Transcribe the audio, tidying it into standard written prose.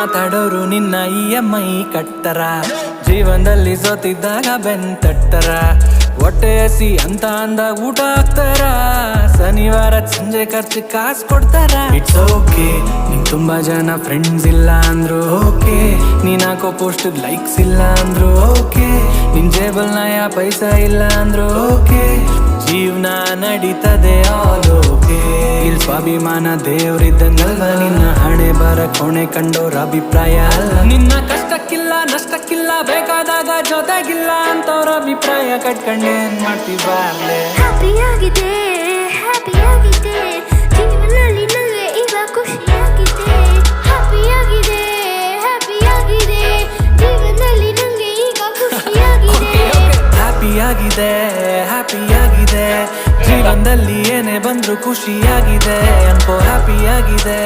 ಮಾತಾಡೋರು ನಿನ್ನ EMI ಕಟ್ತರ ಜೀವನದಲ್ಲಿ ಸೋತಿದ್ದಾಗ ಬೆನ್ ತಟ್ಟರ ಹೊಟ್ಟೆ ಹಸಿ ಅಂತ ಅಂದಾಗ ಊಟ ಹಾಕ್ತಾರ ಶನಿವಾರ ಸಂಜೆ ಖರ್ಚು ಕಾಸು ಕೊಡ್ತಾರ ಇಟ್ಸ್ ಓಕೆ ನಿಂಗ್ ತುಂಬಾ ಜನ ಫ್ರೆಂಡ್ಸ್ ಇಲ್ಲ ಅಂದ್ರು ಓಕೆ ನೀನ್ ಹಾಕೋ ಪೋಸ್ಟ್ ಲೈಕ್ಸ್ ಇಲ್ಲ ಅಂದ್ರು ಓಕೆ ನಿನ್ ಜೇಬಲ್ ನಯ ಪೈಸಾ ಇಲ್ಲ ಅಂದ್ರು ಓಕೆ ಜೀವನ ನಡೀತದೆ ಆಲ್ ಓಕೆ ಇಲ್ಲಿ ಸ್ವಾಭಿಮಾನ ದೇವ್ರಿದ್ದಂಗಲ್ವ ನಿನ್ನ ಹಣೆ ಬರ ಕೊಣೆ ಕಂಡೋರ ಅಭಿಪ್ರಾಯ ಅಲ್ಲ ನಿನ್ನ ಕಷ್ಟಕ್ಕಿಲ್ಲ ನಷ್ಟಕ್ಕಿಲ್ಲ ಬೇಕಾದಾಗ ಜೊತೆಗಿಲ್ಲ ಅಂತವ್ರ ಅಭಿಪ್ರಾಯ ಕಟ್ಕೊಂಡೇನ್ ಮಾಡ್ತೀವಾರ್ಲೆ ಹ್ಯಾಪಿಯಾಗಿದೆ ಜೀವನದಲ್ಲಿ ನನಗೆ ಈಗ ಖುಷಿಯಾಗಿದೆ ಹ್ಯಾಪಿಯಾಗಿದೆ ಜೀವನದಲ್ಲಿ ನನಗೆ ಈಗ ಖುಷಿಯಾಗಿದೆ ಹ್ಯಾಪಿಯಾಗಿದೆ ಜೀವನದಲ್ಲಿ ಏನೇ ಬಂದ್ರು ಖುಷಿಯಾಗಿದೆ ಅನ್ಕೋ ಹ್ಯಾಪಿಯಾಗಿದೆ